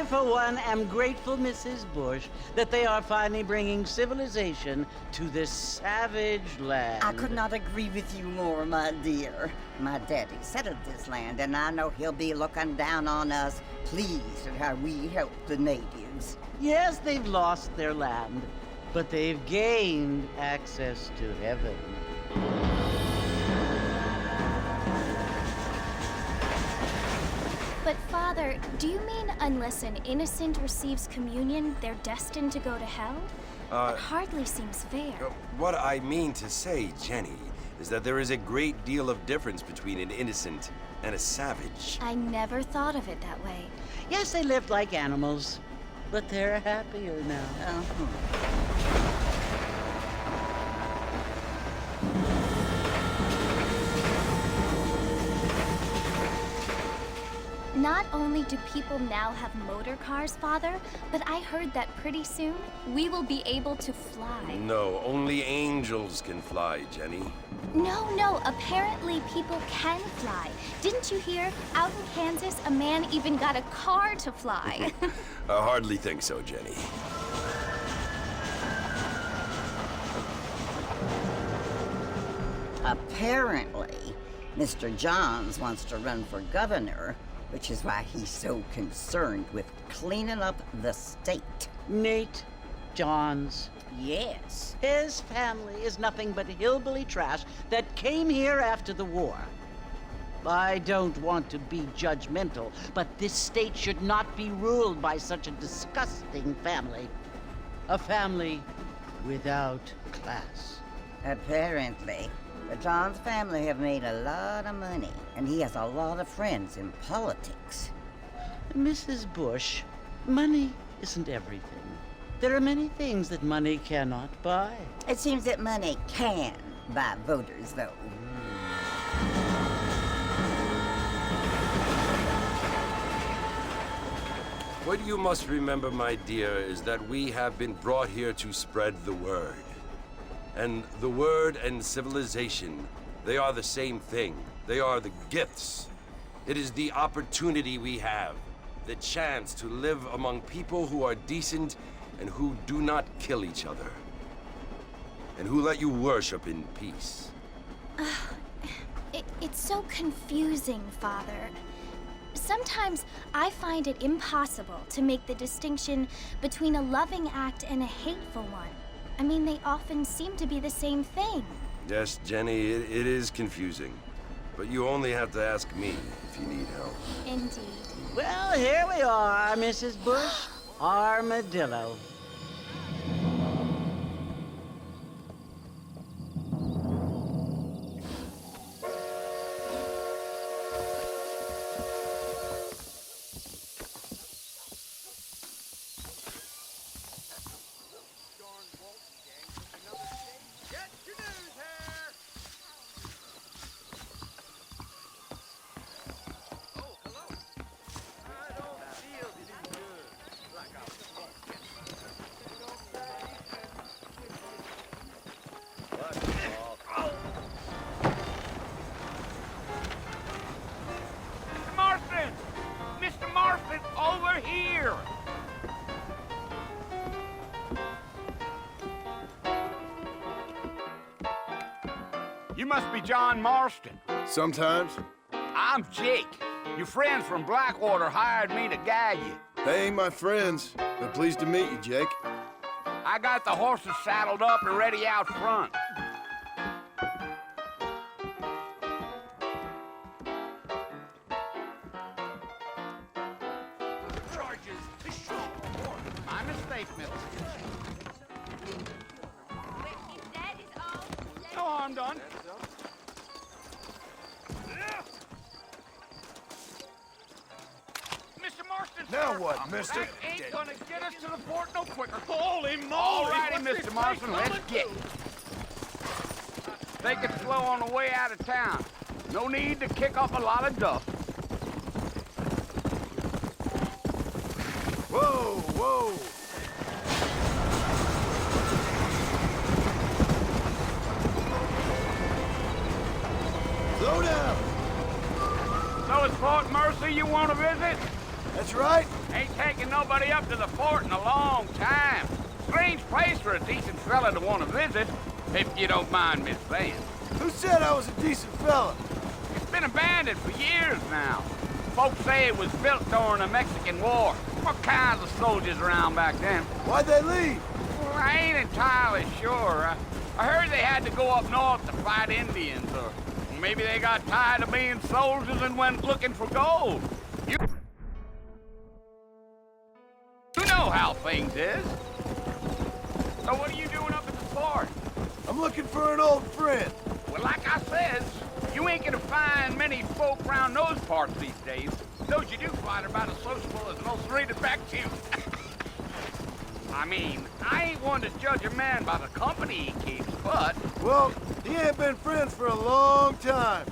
for one, am grateful, Mrs. Bush, that they are finally bringing civilization to this savage land. I could not agree with you more, my dear. My daddy settled this land, and I know he'll be looking down on us, pleased at how we help the natives. Yes, they've lost their land, but they've gained access to heaven. But Father, do you mean unless an innocent receives communion, they're destined to go to hell? That hardly seems fair. What I mean to say, Jenny, is that there is a great deal of difference between an innocent and a savage. I never thought of it that way. Yes, they lived like animals, but they're happier now. Not only do people now have motor cars, Father, but I heard that pretty soon we will be able to fly. No, only angels can fly, Jenny. No, apparently people can fly. Didn't you hear? Out in Kansas, a man even got a car to fly. I hardly think so, Jenny. Apparently, Mr. Johns wants to run for governor, which is why he's so concerned with cleaning up the state. Nate Johns. Yes. His family is nothing but hillbilly trash that came here after the war. I don't want to be judgmental, but this state should not be ruled by such a disgusting family. A family without class. Apparently, the Johns family have made a lot of money, and he has a lot of friends in politics. Mrs. Bush, money isn't everything. There are many things that money cannot buy. It seems that money can buy voters, though. What you must remember, my dear, is that we have been brought here to spread the word. And the word and civilization, they are the same thing. They are the gifts. It is the opportunity we have, the chance to live among people who are decent and who do not kill each other, and who let you worship in peace. It's so confusing, Father. Sometimes I find it impossible to make the distinction between a loving act and a hateful one. I mean, they often seem to be the same thing. Yes, Jenny, it is confusing. But you only have to ask me if you need help. Indeed. Well, here we are, Mrs. Bush. Armadillo. Over here! You must be John Marston. Sometimes. I'm Jake. Your friends from Blackwater hired me to guide you. They ain't my friends, but pleased to meet you, Jake. I got the horses saddled up and ready out front. My mistake, mister. No harm done. Mr. Marston, Now sir, what, mister? that ain't gonna get us to the port no quicker. Holy moly! All righty, Mr. Marston, let's get. Take it slow on the way out of town. No need to kick up a lot of dust. Whoa, whoa! Slow down! So it's Fort Mercy you want to visit? That's That's right. Ain't taken nobody up to the fort in a long time. Strange place for a decent fella to want to visit, if you don't mind me saying. Who said I was a decent fella? It's been abandoned for years now. Folks say it was built during the Mexican War. What kinds of soldiers around back then? Why'd they leave? Well, I ain't entirely sure. I heard they had to go up north to fight Indians, or maybe they got tired of being soldiers and went looking for gold. You know how things is. So what are you doing up at the fort? I'm looking for an old friend. Well, like I says, you ain't gonna find many folk around those parts these days. Those you do find are about as sociable as an ulcerated back tooth. I mean, I ain't one to judge a man by the company he keeps, but... Well, he ain't been friends for a long time.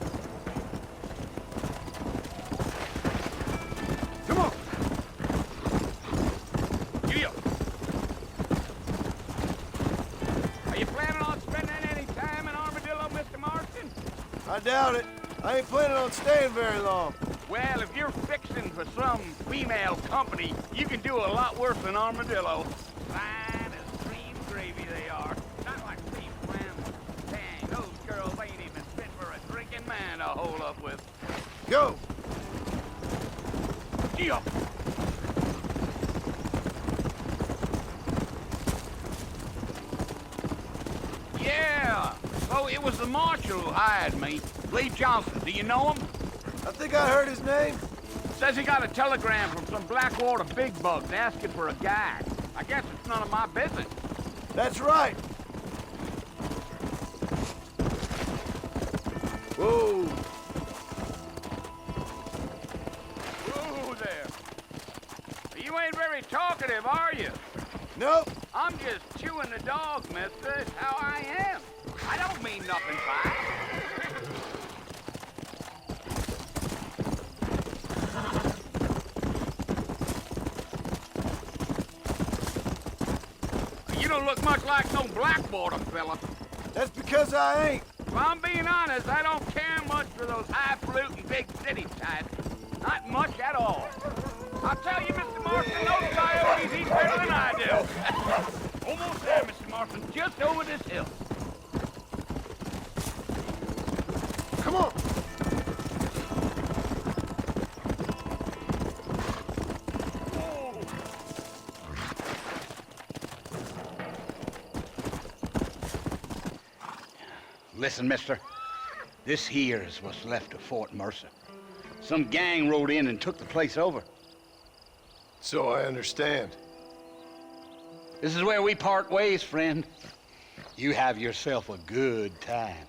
Come on. Giddy up. Are you planning on spending any time in Armadillo, Mr. Marston? I doubt it. I ain't planning on staying very long. Well, if you're fixing for some female company, you can do a lot worse than Armadillo. Fine as cream gravy they are. Not like beef clams. Dang, those girls ain't even fit for a drinking man to hold up with. Go. Gee up. Yeah, so it was the marshal who hired me. Lee Johnson, do you know him? I think I heard his name. Says he got a telegram from some Blackwater big bugs asking for a guide. I guess it's none of my business. That's right. Whoa. Whoa there. You ain't very talkative, are you? Nope. I'm just chewing the dog, mister. It's how I am. I don't mean nothing by it. You don't look much like no Blackwater fella. That's because I ain't. If I'm being honest, I don't care much for those highfalutin big city types. Not much at all. I'll tell you, Mr. Marston, those coyotes eat better than I do. Almost there, Mr. Marston, just over this hill. Come on. Whoa. Listen, mister. This here is what's left of Fort Mercer. Some gang rode in and took the place over. So I understand. This is where we part ways, friend. You have yourself a good time.